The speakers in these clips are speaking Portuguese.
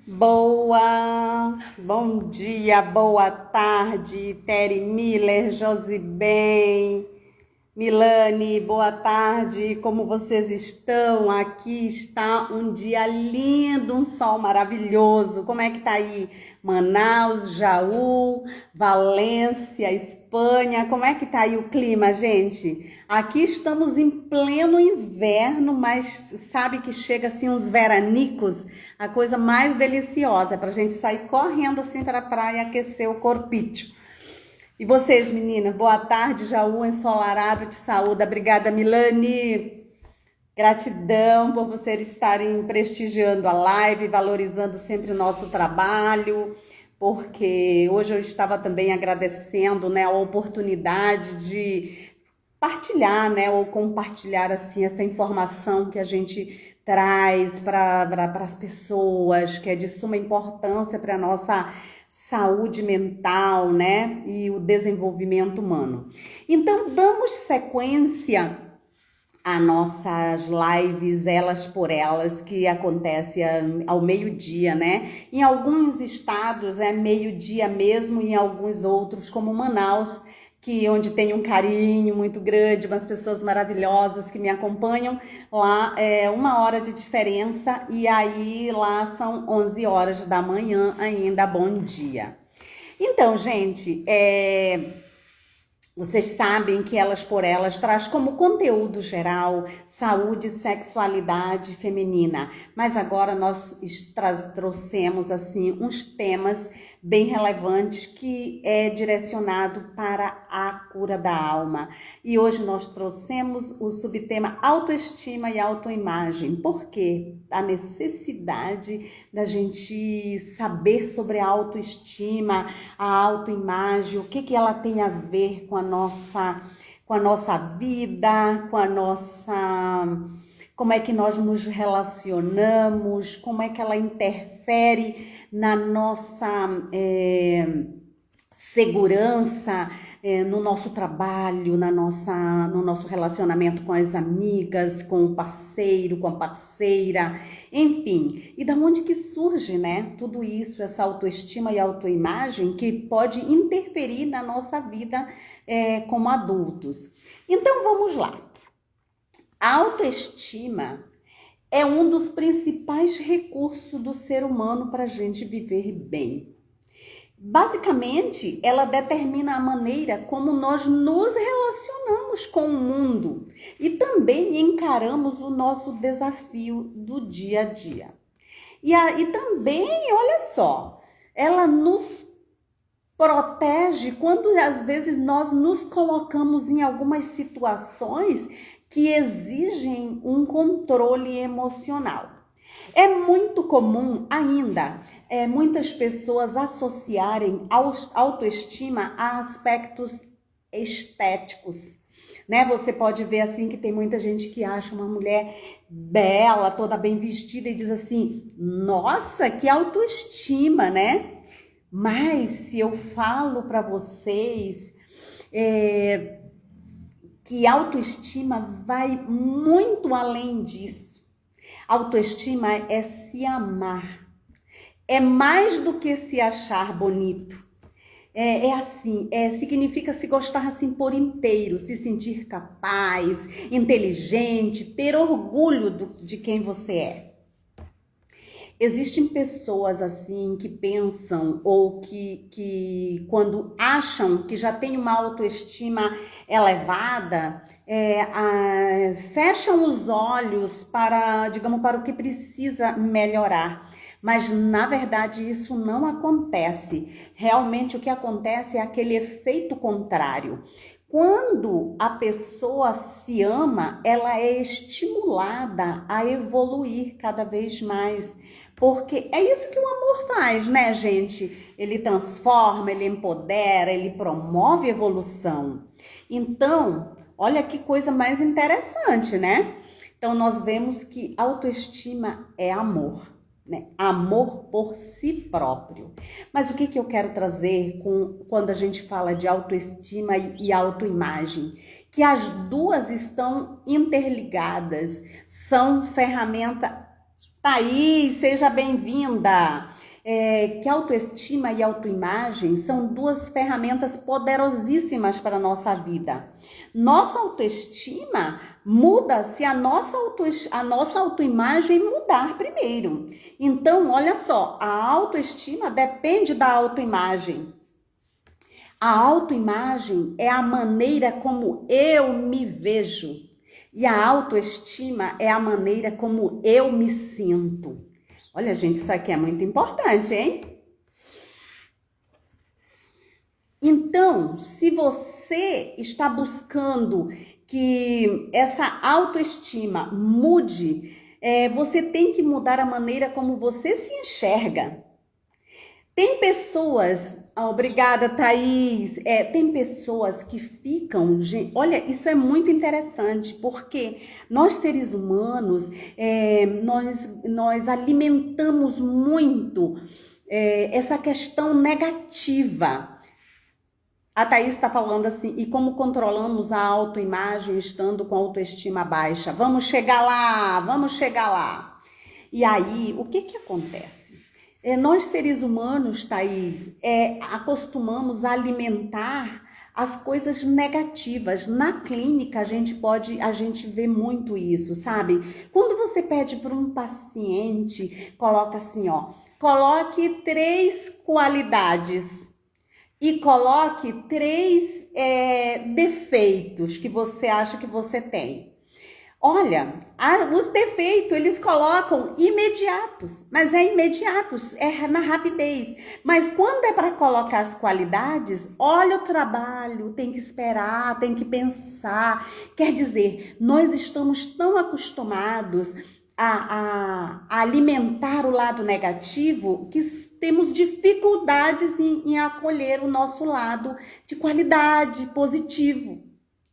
Bom dia, boa tarde, Tere Miller, Josibem, Milane, boa tarde, como vocês estão? Aqui está um dia lindo, um sol maravilhoso. Como é que tá aí? Manaus, Jaú, Valência, Espanha, como é que tá aí o clima, gente? Aqui estamos em pleno inverno, mas sabe que chega assim uns veranicos, a coisa mais deliciosa pra gente sair correndo assim para a praia e aquecer o corpício. E vocês, meninas, boa tarde, Jaú, ensolarado, de saúde. Obrigada, Milane. Gratidão por vocês estarem prestigiando a live, valorizando sempre o nosso trabalho, porque hoje eu estava também agradecendo, né, a oportunidade de partilhar, né, ou compartilhar assim essa informação que a gente traz para as pessoas, que é de suma importância para a nossa saúde mental, né, e o desenvolvimento humano. Então, damos sequência a nossas lives Elas por Elas, que acontece ao meio-dia, né? Em alguns estados é meio-dia mesmo, e em alguns outros, como Manaus, que onde tem um carinho muito grande, umas pessoas maravilhosas que me acompanham, lá é 1 hora de diferença, e aí lá são 11 horas da manhã ainda, bom dia. Então, gente, vocês sabem que Elas por Elas traz como conteúdo geral saúde e sexualidade feminina, mas agora nós trouxemos assim uns temas bem relevantes que é direcionado para a cura da alma. E hoje nós trouxemos o subtema autoestima e autoimagem. Por quê? A necessidade da gente saber sobre a autoestima, a autoimagem, o que ela tem a ver com a nossa vida, como é que nós nos relacionamos, como é que ela interfere na nossa segurança, no nosso trabalho, no nosso relacionamento com as amigas, com o parceiro, com a parceira, enfim. E da onde que surge, né? Tudo isso, essa autoestima e autoimagem que pode interferir na nossa vida como adultos. Então vamos lá. A autoestima é um dos principais recursos do ser humano para a gente viver bem. Basicamente, ela determina a maneira como nós nos relacionamos com o mundo e também encaramos o nosso desafio do dia a dia. E também, olha só, ela nos protege quando às vezes nós nos colocamos em algumas situações que exigem um controle emocional. É muito comum ainda muitas pessoas associarem autoestima a aspectos estéticos, né? Você pode ver assim que tem muita gente que acha uma mulher bela, toda bem vestida e diz assim, nossa, que autoestima, né? Mas se eu falo para vocês que autoestima vai muito além disso. Autoestima é se amar. É mais do que se achar bonito. Significa se gostar assim por inteiro, se sentir capaz, inteligente, ter orgulho de quem você é. Existem pessoas assim que pensam ou que quando acham que já tem uma autoestima elevada, fecham os olhos para, digamos, para o que precisa melhorar. Mas, na verdade, isso não acontece. Realmente, o que acontece é aquele efeito contrário. Quando a pessoa se ama, ela é estimulada a evoluir cada vez mais. Porque é isso que o amor faz, né, gente? Ele transforma, ele empodera, ele promove evolução. Então, olha que coisa mais interessante, né? Então, nós vemos que autoestima é amor, né? Amor por si próprio. Mas o que eu quero trazer quando a gente fala de autoestima e autoimagem? Que as duas estão interligadas, são ferramenta Thaís, seja bem-vinda. Que autoestima e autoimagem são duas ferramentas poderosíssimas para a nossa vida. Nossa autoestima muda se a nossa autoimagem mudar primeiro. Então, olha só, a autoestima depende da autoimagem. A autoimagem é a maneira como eu me vejo. E a autoestima é a maneira como eu me sinto. Olha, gente, isso aqui é muito importante, hein? Então, se você está buscando que essa autoestima mude, você tem que mudar a maneira como você se enxerga. Tem pessoas, obrigada, Thaís, tem pessoas que ficam, olha, isso é muito interessante, porque nós seres humanos, nós alimentamos muito essa questão negativa. A Thaís está falando assim, e como controlamos a autoimagem estando com a autoestima baixa? Vamos chegar lá, vamos chegar lá. E aí, o que acontece? Nós seres humanos, Thaís, acostumamos a alimentar as coisas negativas. Na clínica, a gente vê muito isso, sabe? Quando você pede para um paciente, coloca assim, ó, coloque 3 qualidades e coloque 3 defeitos que você acha que você tem. Olha, os defeitos eles colocam imediatos, mas imediatos, é na rapidez. Mas quando é para colocar as qualidades, olha o trabalho, tem que esperar, tem que pensar. Quer dizer, nós estamos tão acostumados a alimentar o lado negativo que temos dificuldades em acolher o nosso lado de qualidade, positivo.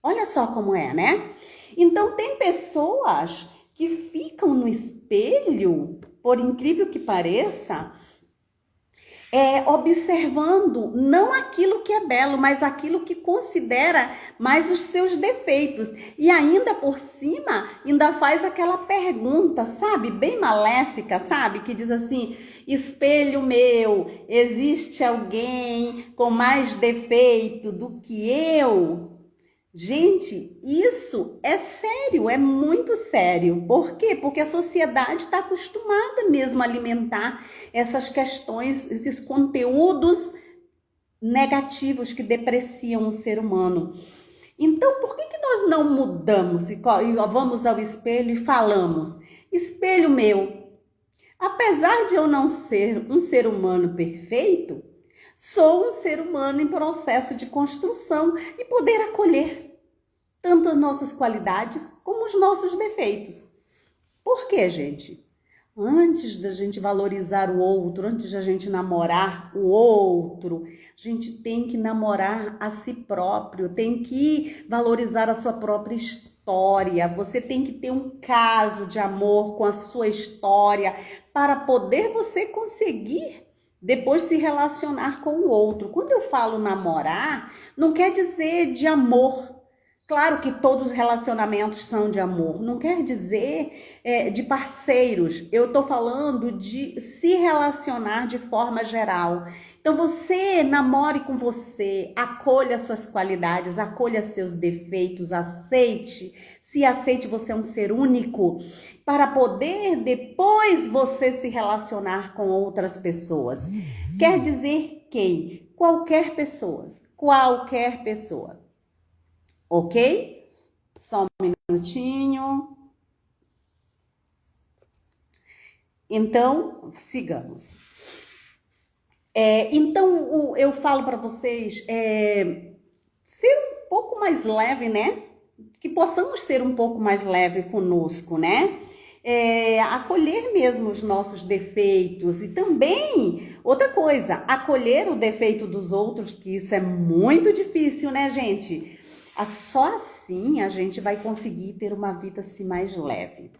Olha só como é, né? Então, tem pessoas que ficam no espelho, por incrível que pareça, observando não aquilo que é belo, mas aquilo que considera mais os seus defeitos. E ainda por cima, ainda faz aquela pergunta, sabe, bem maléfica, sabe, que diz assim, espelho meu, existe alguém com mais defeito do que eu? Gente, isso é sério, é muito sério. Por quê? Porque a sociedade está acostumada mesmo a alimentar essas questões, esses conteúdos negativos que depreciam o ser humano. Então, por que nós não mudamos e vamos ao espelho e falamos, espelho meu, apesar de eu não ser um ser humano perfeito, sou um ser humano em processo de construção e poder acolher tanto as nossas qualidades como os nossos defeitos. Por quê, gente? Antes da gente valorizar o outro, antes da gente namorar o outro, a gente tem que namorar a si próprio, tem que valorizar a sua própria história. Você tem que ter um caso de amor com a sua história para poder você conseguir depois se relacionar com o outro. Quando eu falo namorar, não quer dizer de amor. Claro que todos os relacionamentos são de amor. Não quer dizer de parceiros. Eu estou falando de se relacionar de forma geral. Então você namore com você, acolha suas qualidades, acolha seus defeitos, aceite. Se aceite, você é um ser único, para poder depois você se relacionar com outras pessoas. Quer dizer quem? Qualquer pessoa. Qualquer pessoa. Ok? Só um minutinho. Então, sigamos. Então, eu falo para vocês ser um pouco mais leve, né? Que possamos ser um pouco mais leve conosco, né? Acolher mesmo os nossos defeitos e também, outra coisa, acolher o defeito dos outros, que isso é muito difícil, né, gente? Só assim a gente vai conseguir ter uma vida assim mais leve.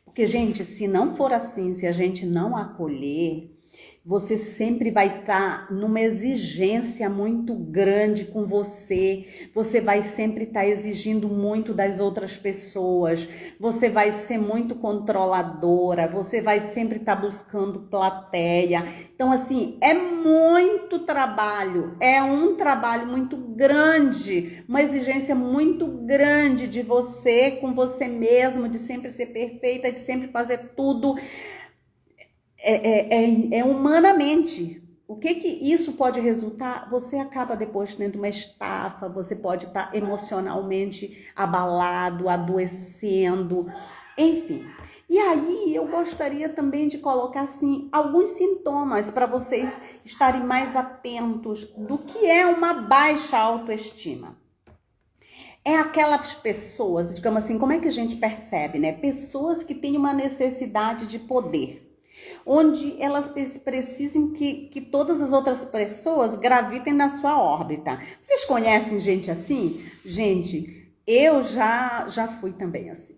Porque, gente, se não for assim, se a gente não acolher, você sempre vai estar numa exigência muito grande com você, você vai sempre estar exigindo muito das outras pessoas, você vai ser muito controladora, você vai sempre estar buscando plateia. Então, assim, é muito trabalho, é um trabalho muito grande, uma exigência muito grande de você com você mesmo, de sempre ser perfeita, de sempre fazer tudo humanamente. O que isso pode resultar? Você acaba depois tendo uma estafa, você pode estar emocionalmente abalado, adoecendo, enfim. E aí eu gostaria também de colocar assim alguns sintomas para vocês estarem mais atentos do que é uma baixa autoestima. É aquelas pessoas, digamos assim, como é que a gente percebe, né? Pessoas que têm uma necessidade de poder, onde elas precisam que todas as outras pessoas gravitem na sua órbita. Vocês conhecem gente assim? Gente, eu já fui também assim,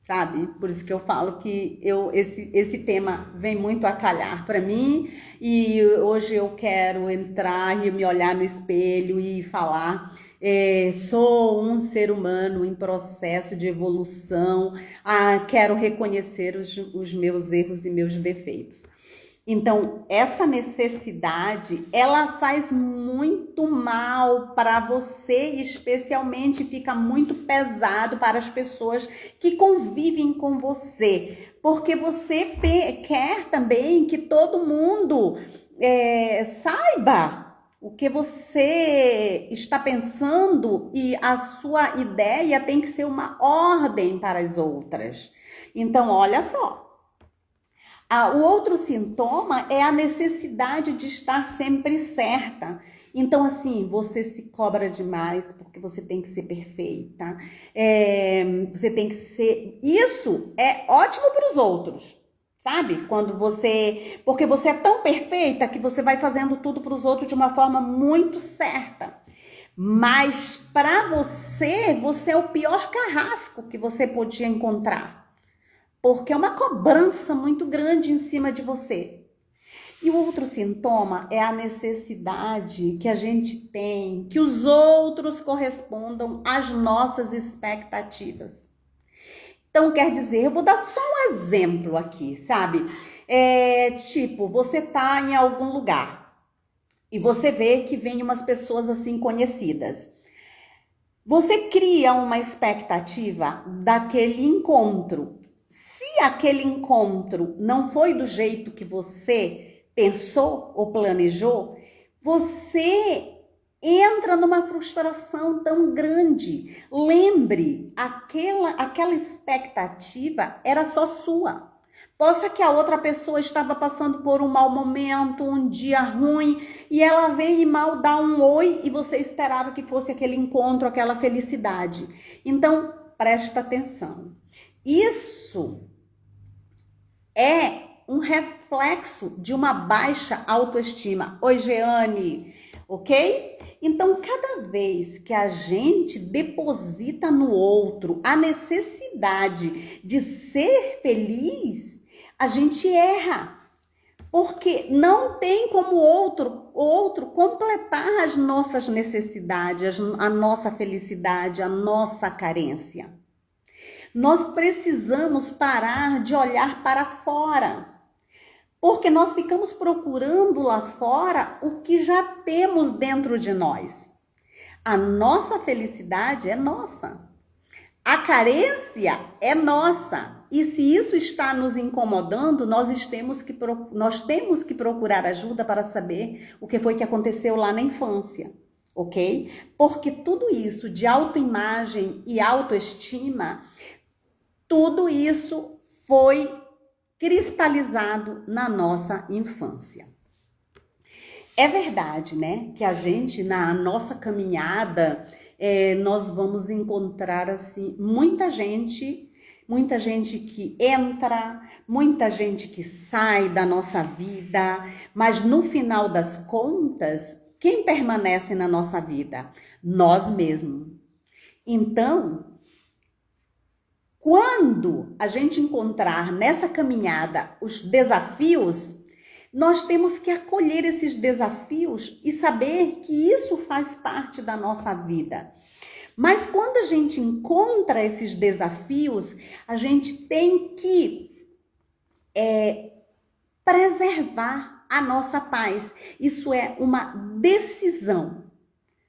sabe? Por isso que eu falo que esse tema vem muito a calhar para mim, e hoje eu quero entrar e me olhar no espelho e falar: sou um ser humano em processo de evolução, quero reconhecer os meus erros e meus defeitos. Então, essa necessidade, ela faz muito mal para você, especialmente fica muito pesado para as pessoas que convivem com você, porque você quer também que todo mundo saiba o que você está pensando, e a sua ideia tem que ser uma ordem para as outras. Então, olha só. O outro sintoma é a necessidade de estar sempre certa. Então, assim, você se cobra demais porque você tem que ser perfeita. Você tem que ser... Isso é ótimo para os outros, sabe? Porque você é tão perfeita que você vai fazendo tudo para os outros de uma forma muito certa. Mas para você é o pior carrasco que você podia encontrar, porque é uma cobrança muito grande em cima de você. E o outro sintoma é a necessidade que a gente tem que os outros correspondam às nossas expectativas. Então, quer dizer, eu vou dar só um exemplo aqui, sabe? Tipo, você tá em algum lugar e você vê que vem umas pessoas assim conhecidas. Você cria uma expectativa daquele encontro. Se aquele encontro não foi do jeito que você pensou ou planejou, você entra numa frustração tão grande. Lembre, aquela expectativa era só sua. Possa que a outra pessoa estava passando por um mau momento, um dia ruim, e ela vem e mal dá um oi, e você esperava que fosse aquele encontro, aquela felicidade. Então, presta atenção. Isso é um reflexo de uma baixa autoestima. Oi, Jeane, ok? Então, cada vez que a gente deposita no outro a necessidade de ser feliz, a gente erra. Porque não tem como o outro completar as nossas necessidades, a nossa felicidade, a nossa carência. Nós precisamos parar de olhar para fora, porque nós ficamos procurando lá fora o que já temos dentro de nós. A nossa felicidade é nossa. A carência é nossa. E se isso está nos incomodando, nós temos que procurar ajuda para saber o que foi que aconteceu lá na infância, ok? Porque tudo isso de autoimagem e autoestima, tudo isso foi cristalizado na nossa infância. É verdade, né, que a gente, na nossa caminhada, nós vamos encontrar, assim, muita gente que entra, muita gente que sai da nossa vida, mas no final das contas, quem permanece na nossa vida? Nós mesmos. Então, quando a gente encontrar nessa caminhada os desafios, nós temos que acolher esses desafios e saber que isso faz parte da nossa vida. Mas quando a gente encontra esses desafios, a gente tem que preservar a nossa paz. Isso é uma decisão,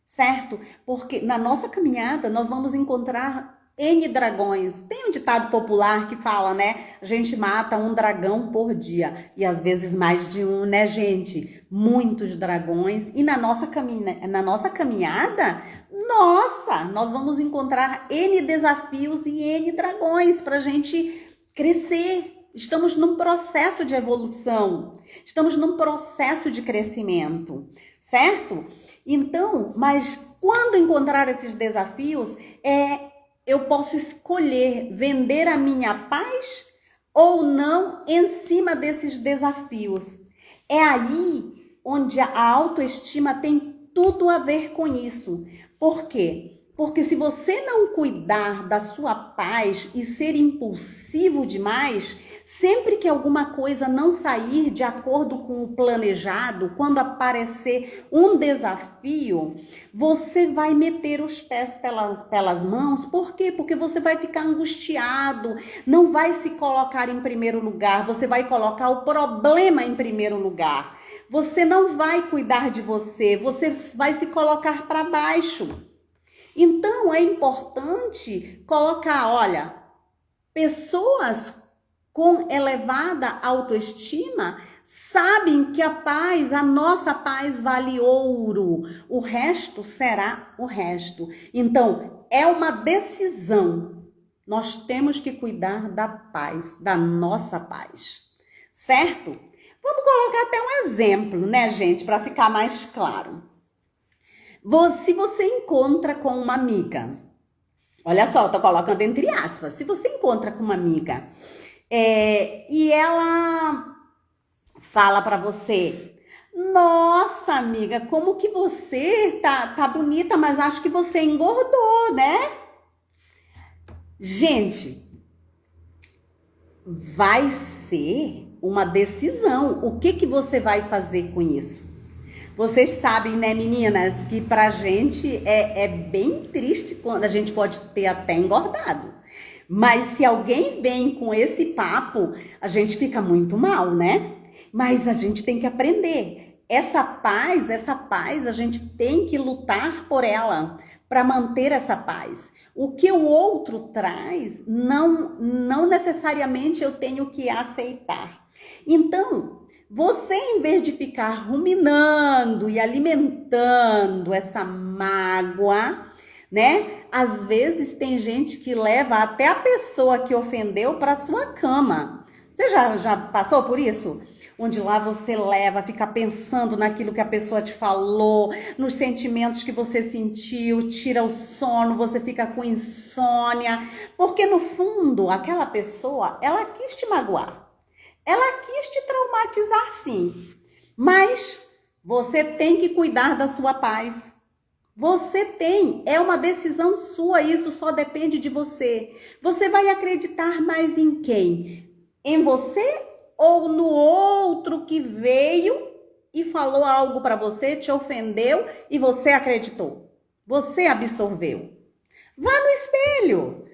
certo? Porque na nossa caminhada nós vamos encontrar N dragões. Tem um ditado popular que fala, né? A gente mata um dragão por dia. E às vezes mais de um, né, gente? Muitos dragões. E na nossa caminhada, nossa, nós vamos encontrar N desafios e N dragões pra gente crescer. Estamos num processo de evolução. Estamos num processo de crescimento, certo? Então, mas quando encontrar esses desafios, eu posso escolher vender a minha paz ou não em cima desses desafios. É aí onde a autoestima tem tudo a ver com isso. Por quê? Porque se você não cuidar da sua paz e ser impulsivo demais, sempre que alguma coisa não sair de acordo com o planejado, quando aparecer um desafio, você vai meter os pés pelas mãos. Por quê? Porque você vai ficar angustiado, não vai se colocar em primeiro lugar, você vai colocar o problema em primeiro lugar. Você não vai cuidar de você, você vai se colocar para baixo. Então, é importante colocar, olha, pessoas com elevada autoestima sabem que a nossa paz vale ouro. O resto será o resto. Então, é uma decisão. Nós temos que cuidar da paz, da nossa paz. Certo? Vamos colocar até um exemplo, né, gente, para ficar mais claro. Se você encontra com uma amiga, olha só, eu tô colocando entre aspas, se você encontra com uma amiga e ela fala pra você, nossa amiga, como que você tá bonita, mas acho que você engordou, né? Gente, vai ser uma decisão. O que você vai fazer com isso? Vocês sabem, né, meninas, que pra gente é bem triste quando a gente pode ter até engordado. Mas se alguém vem com esse papo, a gente fica muito mal, né? Mas a gente tem que aprender. Essa paz, a gente tem que lutar por ela, para manter essa paz. O que o outro traz, não necessariamente eu tenho que aceitar. Então, você, em vez de ficar ruminando e alimentando essa mágoa, né? Às vezes tem gente que leva até a pessoa que ofendeu para sua cama. Você já passou por isso? Onde lá você leva, fica pensando naquilo que a pessoa te falou, nos sentimentos que você sentiu, tira o sono, você fica com insônia. Porque no fundo, aquela pessoa, ela quis te magoar. Ela quis te traumatizar, sim, mas você tem que cuidar da sua paz. É uma decisão sua, isso só depende de você. Você vai acreditar mais em quem? Em você ou no outro que veio e falou algo para você, te ofendeu e você acreditou? Você absorveu. Vá no espelho.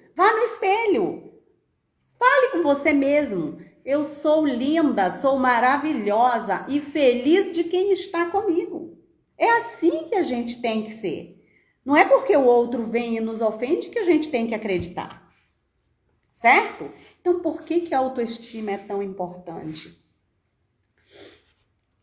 Fale com você mesmo. Eu sou linda, sou maravilhosa e feliz de quem está comigo. É assim que a gente tem que ser. Não é porque o outro vem e nos ofende que a gente tem que acreditar. Certo? Então, por que a autoestima é tão importante?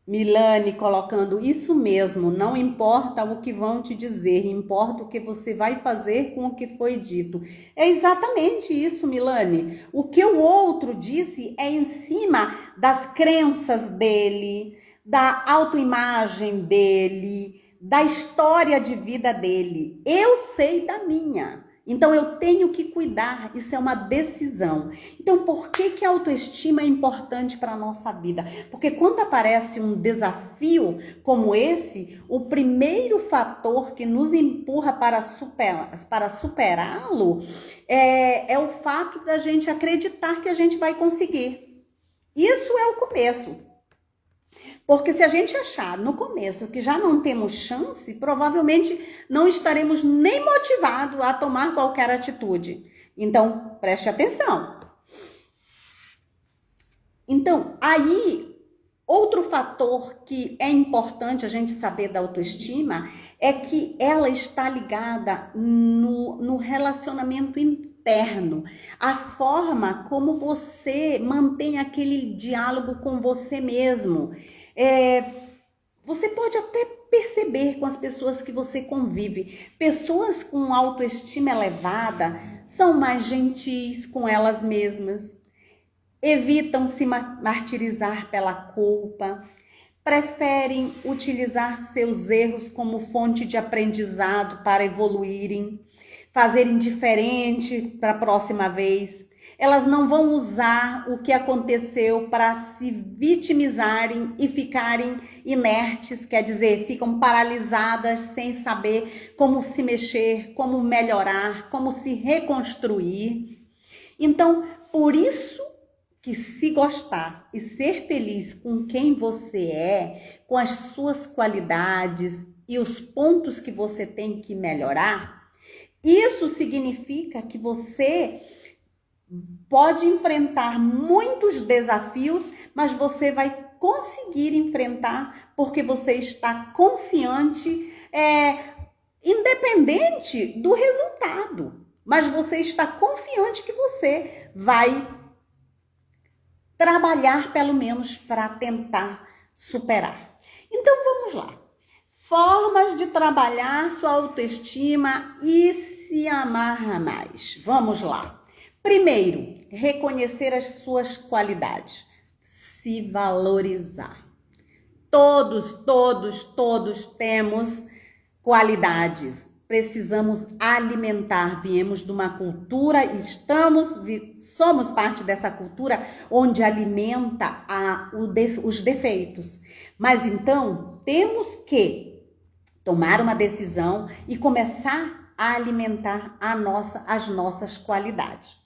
Milane colocando isso mesmo, não importa o que vão te dizer, importa o que você vai fazer com o que foi dito. É exatamente isso, Milane. O que o outro disse é em cima das crenças dele, da autoimagem dele, da história de vida dele. Eu sei da minha. Então, eu tenho que cuidar, isso é uma decisão. Então, por que a autoestima é importante para a nossa vida? Porque quando aparece um desafio como esse, o primeiro fator que nos empurra para superá-lo é o fato da gente acreditar que a gente vai conseguir. Isso é o começo. Porque se a gente achar no começo que já não temos chance, provavelmente não estaremos nem motivados a tomar qualquer atitude. Então, preste atenção. Então, aí, outro fator que é importante a gente saber da autoestima é que ela está ligada no relacionamento interno, a forma como você mantém aquele diálogo com você mesmo. Você pode até perceber com as pessoas que você convive, pessoas com autoestima elevada são mais gentis com elas mesmas, evitam se martirizar pela culpa, preferem utilizar seus erros como fonte de aprendizado para evoluírem, fazerem diferente para a próxima vez. Elas não vão usar o que aconteceu para se vitimizarem e ficarem inertes, quer dizer, ficam paralisadas sem saber como se mexer, como melhorar, como se reconstruir. Então, por isso que se gostar e ser feliz com quem você é, com as suas qualidades e os pontos que você tem que melhorar, isso significa que você pode enfrentar muitos desafios, mas você vai conseguir enfrentar porque você está confiante, independente do resultado. Mas você está confiante que você vai trabalhar pelo menos para tentar superar. Então vamos lá. Formas de trabalhar sua autoestima e se amar mais. Vamos lá. Primeiro, reconhecer as suas qualidades. Se valorizar. Todos temos qualidades. Precisamos alimentar. Viemos de uma cultura, somos parte dessa cultura onde alimenta os defeitos. Mas então, temos que tomar uma decisão e começar a alimentar as nossas qualidades.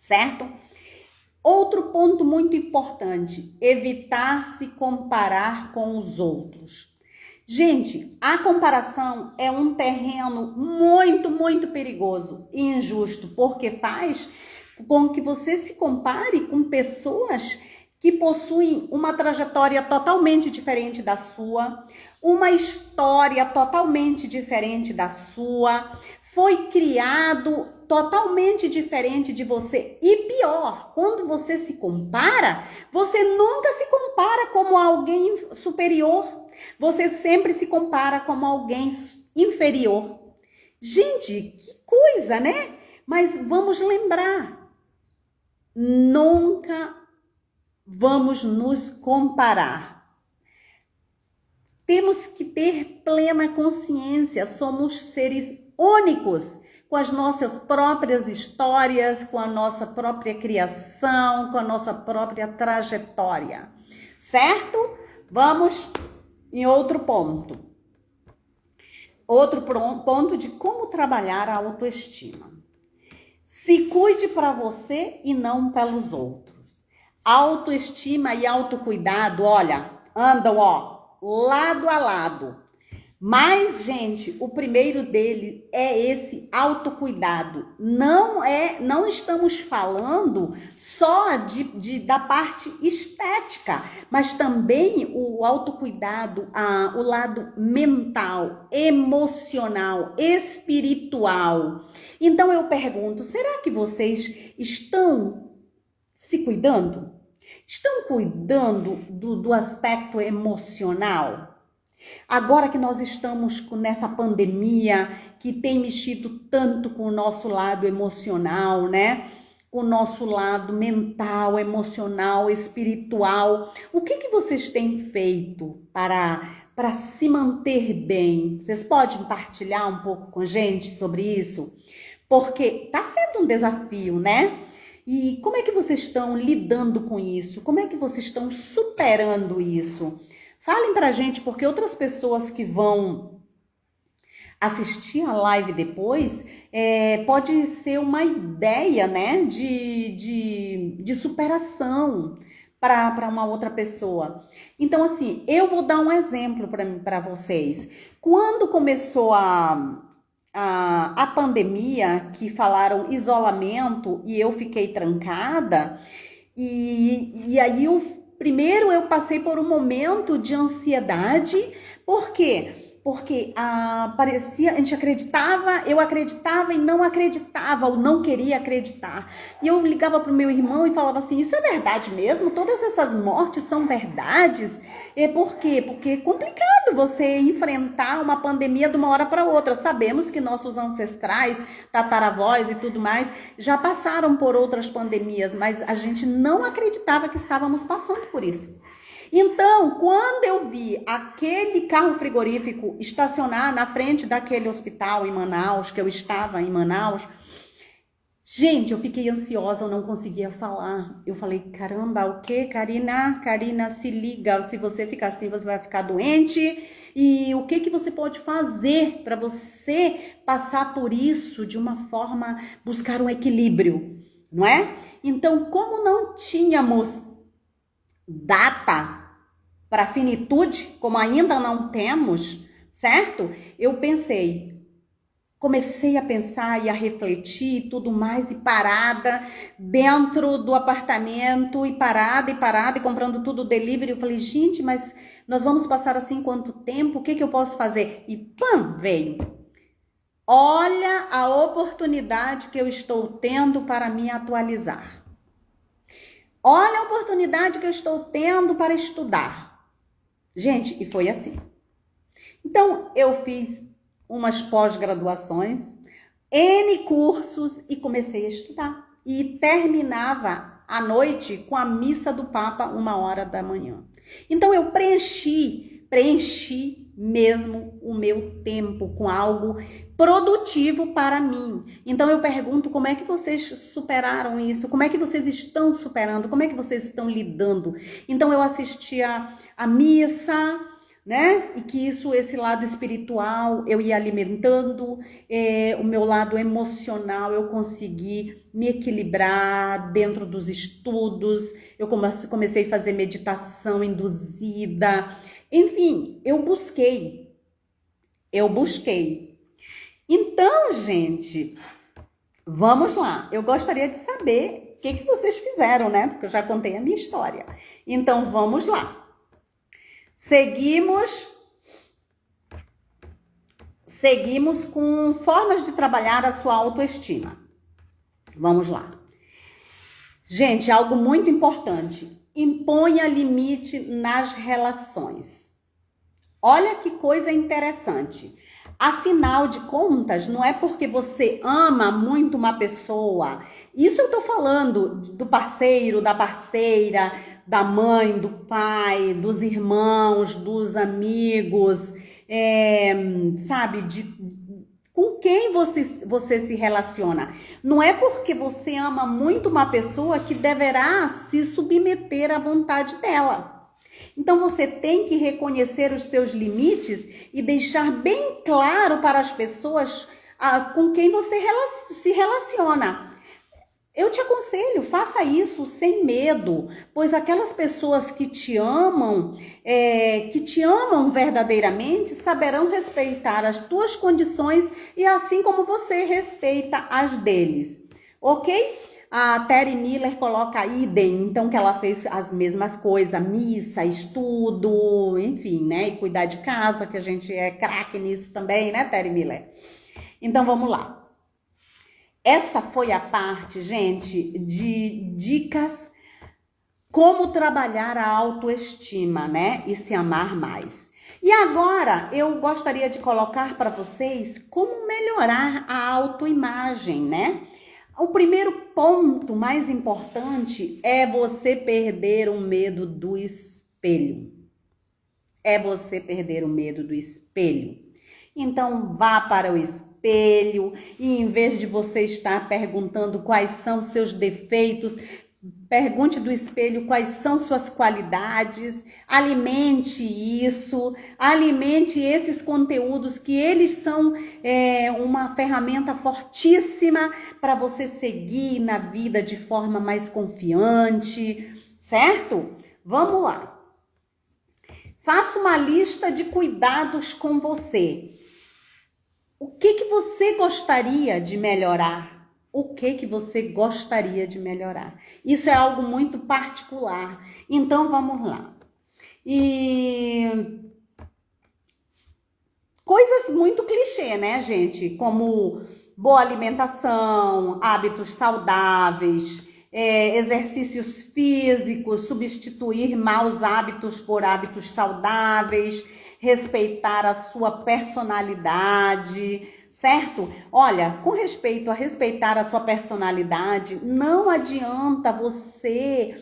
Certo? Outro ponto muito importante, evitar se comparar com os outros. Gente, a comparação é um terreno muito perigoso e injusto, porque faz com que você se compare com pessoas que possuem uma trajetória totalmente diferente da sua, uma história totalmente diferente da sua, foi criado totalmente diferente de você. E pior, quando você se compara, você nunca se compara como alguém superior. Você sempre se compara como alguém inferior. Gente, que coisa, né? Mas vamos lembrar, nunca vamos nos comparar. Temos que ter plena consciência, somos seres únicos, com as nossas próprias histórias, com a nossa própria criação, com a nossa própria trajetória, certo? Vamos em outro ponto. Outro ponto de como trabalhar a autoestima. Se cuide para você e não pelos outros. Autoestima e autocuidado, olha, andam, lado a lado. Mas, gente, o primeiro dele é esse autocuidado. Não estamos falando só da parte estética, mas também o autocuidado, o lado mental, emocional, espiritual. Então eu pergunto, será que vocês estão se cuidando? Estão cuidando do aspecto emocional? Agora que nós estamos nessa pandemia que tem mexido tanto com o nosso lado emocional, né? Com o nosso lado mental, emocional, espiritual. O que vocês têm feito para se manter bem? Vocês podem partilhar um pouco com a gente sobre isso? Porque está sendo um desafio, né? E como é que vocês estão lidando com isso? Como é que vocês estão superando isso? Falem pra gente, porque outras pessoas que vão assistir a live depois, pode ser uma ideia, né, de superação. para uma outra pessoa. Então, assim, eu vou dar um exemplo para vocês. Quando começou a pandemia, que falaram isolamento e eu fiquei trancada, e aí primeiro eu passei por um momento de ansiedade. Por quê? Porque parecia, a gente acreditava, eu acreditava e não acreditava, ou não queria acreditar. E eu ligava para o meu irmão e falava assim, isso é verdade mesmo? Todas essas mortes são verdades? E por quê? Porque é complicado você enfrentar uma pandemia de uma hora para outra. Sabemos que nossos ancestrais, tataravós e tudo mais, já passaram por outras pandemias, mas a gente não acreditava que estávamos passando por isso. Então, quando eu vi aquele carro frigorífico estacionar na frente daquele hospital em Manaus, que eu estava em Manaus, gente, eu fiquei ansiosa, eu não conseguia falar. Eu falei, caramba, o quê, Karina? Karina, se liga, se você ficar assim, você vai ficar doente. E o que você pode fazer para você passar por isso de uma forma, buscar um equilíbrio, não é? Então, como não tínhamos data para finitude, como ainda não temos, certo? Eu comecei a pensar e a refletir e tudo mais, e parada dentro do apartamento, e parada, e comprando tudo delivery. Eu falei, gente, mas nós vamos passar assim quanto tempo? O que eu posso fazer? E pam, veio. Olha a oportunidade que eu estou tendo para me atualizar. Olha a oportunidade que eu estou tendo para estudar. Gente, e foi assim. Então, eu fiz umas pós-graduações, N cursos, e comecei a estudar. E terminava à noite com a missa do Papa, 1h da manhã. Então, eu preenchi mesmo o meu tempo com algo produtivo para mim. Então eu pergunto, como é que vocês superaram isso? Como é que vocês estão superando? Como é que vocês estão lidando? Então eu assistia a missa, né? E que esse lado espiritual, eu ia alimentando, o meu lado emocional, eu consegui me equilibrar dentro dos estudos. Eu comecei a fazer meditação induzida. Enfim, eu busquei. Então, gente, vamos lá. Eu gostaria de saber o que vocês fizeram, né? Porque eu já contei a minha história. Então, vamos lá. Seguimos com formas de trabalhar a sua autoestima. Vamos lá. Gente, algo muito importante. Imponha limite nas relações. Olha que coisa interessante. Afinal de contas, não é porque você ama muito uma pessoa. Isso eu tô falando do parceiro, da parceira, da mãe, do pai, dos irmãos, dos amigos, sabe, com quem você se relaciona. Não é porque você ama muito uma pessoa que deverá se submeter à vontade dela. Então você tem que reconhecer os seus limites e deixar bem claro para as pessoas com quem você se relaciona. Eu te aconselho, faça isso sem medo, pois aquelas pessoas que te amam verdadeiramente, saberão respeitar as tuas condições e assim como você respeita as deles, ok? A Terry Miller coloca idem, então que ela fez as mesmas coisas, missa, estudo, enfim, né? E cuidar de casa, que a gente é craque nisso também, né, Terry Miller? Então vamos lá. Essa foi a parte, gente, de dicas como trabalhar a autoestima, né? E se amar mais. E agora eu gostaria de colocar para vocês como melhorar a autoimagem, né? O primeiro ponto mais importante é você perder o medo do espelho. Então, vá para o espelho e em vez de você estar perguntando quais são seus defeitos, pergunte do espelho quais são suas qualidades, alimente isso, alimente esses conteúdos que eles são uma ferramenta fortíssima para você seguir na vida de forma mais confiante, certo? Vamos lá. Faça uma lista de cuidados com você. O que você gostaria de melhorar? O que você gostaria de melhorar? Isso é algo muito particular. Então, vamos lá. E coisas muito clichê, né, gente? Como boa alimentação, hábitos saudáveis, exercícios físicos, substituir maus hábitos por hábitos saudáveis, respeitar a sua personalidade, certo? Olha, com respeito a respeitar a sua personalidade, não adianta você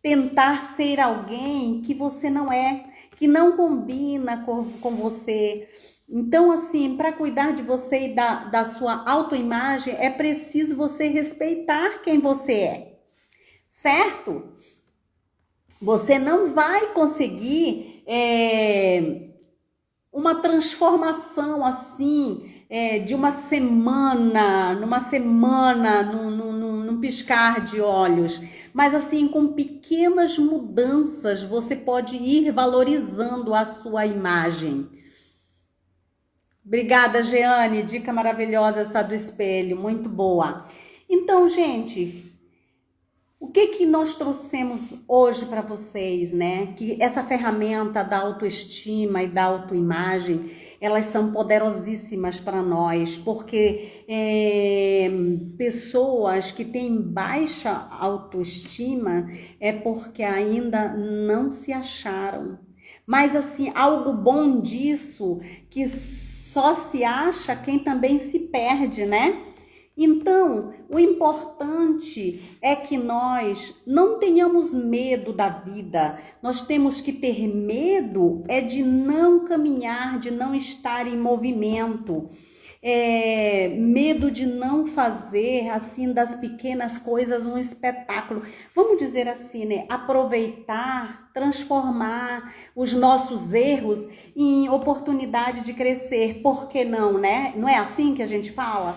tentar ser alguém que você não é, que não combina com você. Então, assim, para cuidar de você e da sua autoimagem, é preciso você respeitar quem você é, certo? Você não vai conseguir uma transformação assim, de uma semana, num piscar de olhos. Mas assim, com pequenas mudanças, você pode ir valorizando a sua imagem. Obrigada, Jeane. Dica maravilhosa essa do espelho. Muito boa. Então, gente, o que nós trouxemos hoje para vocês, né? Que essa ferramenta da autoestima e da autoimagem, elas são poderosíssimas para nós, porque pessoas que têm baixa autoestima é porque ainda não se acharam. Mas, assim, algo bom disso, que só se acha quem também se perde, né? Então, o importante é que nós não tenhamos medo da vida. Nós temos que ter medo de não caminhar, de não estar em movimento. Medo de não fazer, assim, das pequenas coisas um espetáculo. Vamos dizer assim, né? Aproveitar, transformar os nossos erros em oportunidade de crescer. Por que não, né? Não é assim que a gente fala?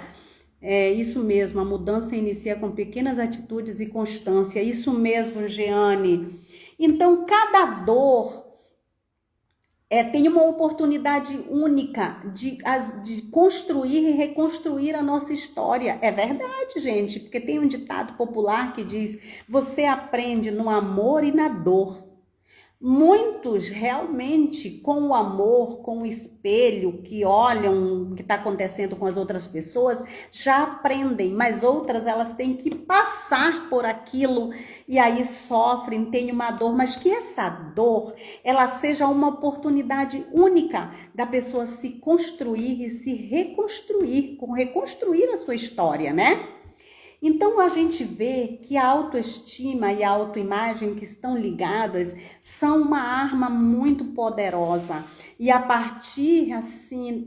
É isso mesmo, a mudança inicia com pequenas atitudes e constância. Isso mesmo, Jeane. Então, cada dor tem uma oportunidade única de construir e reconstruir a nossa história. É verdade, gente, porque tem um ditado popular que diz: você aprende no amor e na dor. Muitos realmente, com o amor, com o espelho, que olham o que está acontecendo com as outras pessoas, já aprendem, mas outras elas têm que passar por aquilo e aí sofrem, têm uma dor, mas que essa dor, ela seja uma oportunidade única da pessoa se construir e se reconstruir a sua história, né? Então, a gente vê que a autoestima e a autoimagem que estão ligadas são uma arma muito poderosa. E a partir, assim,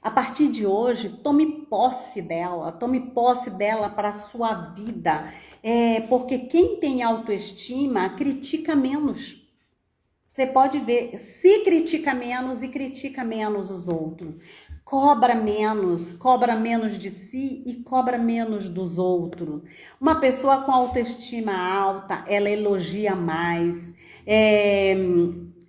a partir de hoje, tome posse dela para a sua vida. Porque quem tem autoestima critica menos. Você pode ver, se critica menos e critica menos os outros. Cobra menos de si e cobra menos dos outros. Uma pessoa com autoestima alta, ela elogia mais,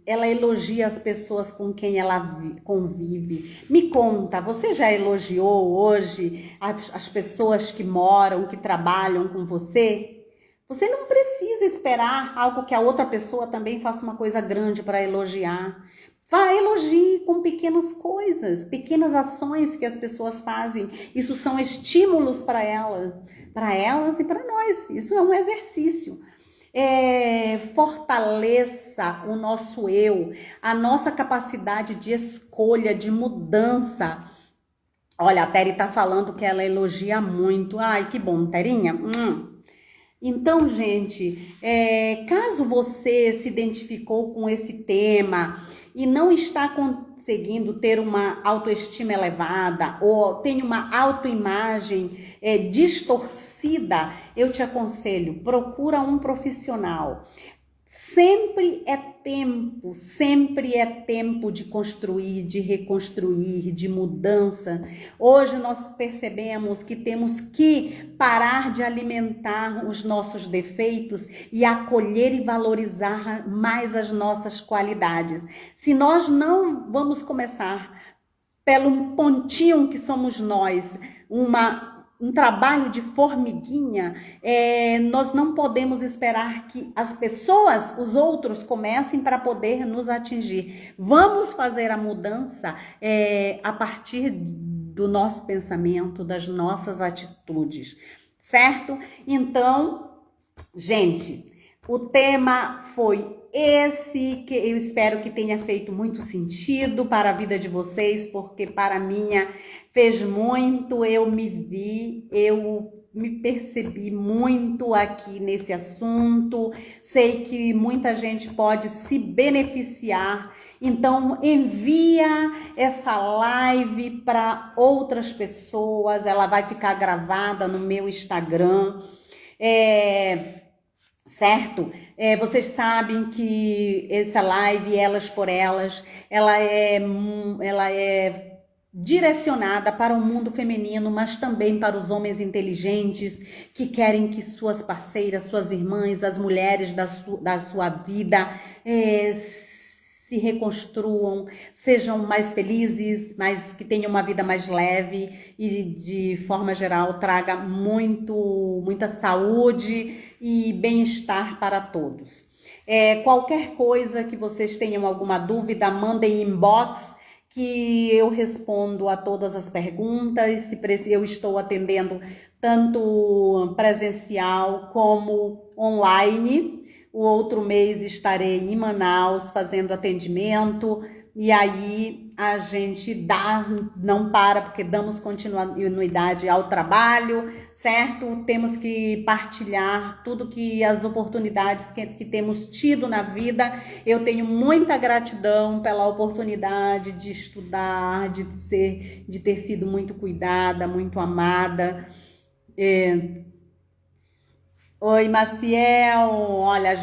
ela elogia as pessoas com quem ela convive. Me conta, você já elogiou hoje as pessoas que moram, que trabalham com você? Você não precisa esperar algo que a outra pessoa também faça uma coisa grande para elogiar. Vá, elogie com pequenas coisas, pequenas ações que as pessoas fazem. Isso são estímulos para elas e para nós. Isso é um exercício. Fortaleça o nosso eu, a nossa capacidade de escolha, de mudança. Olha, a Teri tá falando que ela elogia muito. Ai, que bom, Terinha. Então, gente, caso você se identificou com esse tema e não está conseguindo ter uma autoestima elevada ou tem uma autoimagem distorcida, eu te aconselho, procura um profissional. Sempre é tempo de construir, de reconstruir, de mudança. Hoje nós percebemos que temos que parar de alimentar os nossos defeitos e acolher e valorizar mais as nossas qualidades. Se nós não vamos começar pelo pontinho que somos nós, um trabalho de formiguinha, nós não podemos esperar que as pessoas, os outros, comecem para poder nos atingir. Vamos fazer a mudança a partir do nosso pensamento, das nossas atitudes, certo? Então, gente, o tema foi esse, que eu espero que tenha feito muito sentido para a vida de vocês, porque para a minha fez muito, eu me percebi muito aqui nesse assunto, sei que muita gente pode se beneficiar, então envia essa live para outras pessoas, ela vai ficar gravada no meu Instagram, certo? Vocês sabem que essa live, Elas por Elas, ela é direcionada para o mundo feminino, mas também para os homens inteligentes que querem que suas parceiras, suas irmãs, as mulheres da sua vida se reconstruam, sejam mais felizes, mas que tenham uma vida mais leve e, de forma geral, traga muita saúde e bem-estar para todos. Qualquer coisa que vocês tenham alguma dúvida, mandem inbox que eu respondo a todas as perguntas. Se eu estou atendendo tanto presencial como online. O outro mês estarei em Manaus fazendo atendimento e aí a gente não para, porque damos continuidade ao trabalho, certo? Temos que partilhar tudo que as oportunidades que temos tido na vida. Eu tenho muita gratidão pela oportunidade de estudar, de ter sido muito cuidada, muito amada. Oi, Maciel, olha, a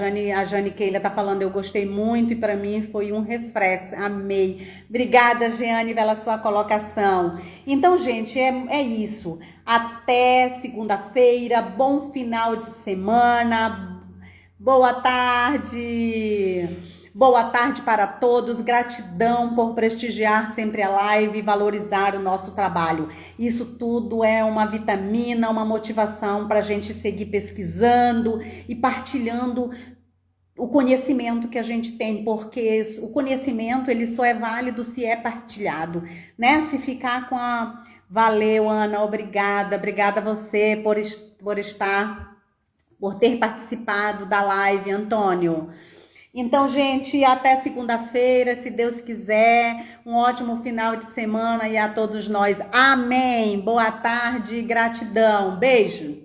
Jane Keila tá falando, eu gostei muito e para mim foi um reflexo, amei. Obrigada, Jeane, pela sua colocação. Então, gente, é isso. Até segunda-feira, bom final de semana, boa tarde. Boa tarde para todos, gratidão por prestigiar sempre a live e valorizar o nosso trabalho. Isso tudo é uma vitamina, uma motivação para a gente seguir pesquisando e partilhando o conhecimento que a gente tem, porque o conhecimento ele só é válido se é partilhado, né? Se ficar com a... Valeu, Ana, obrigada a você por ter participado da live, Antônio. Então, gente, até segunda-feira, se Deus quiser, um ótimo final de semana e a todos nós. Amém. Boa tarde, gratidão. Beijo.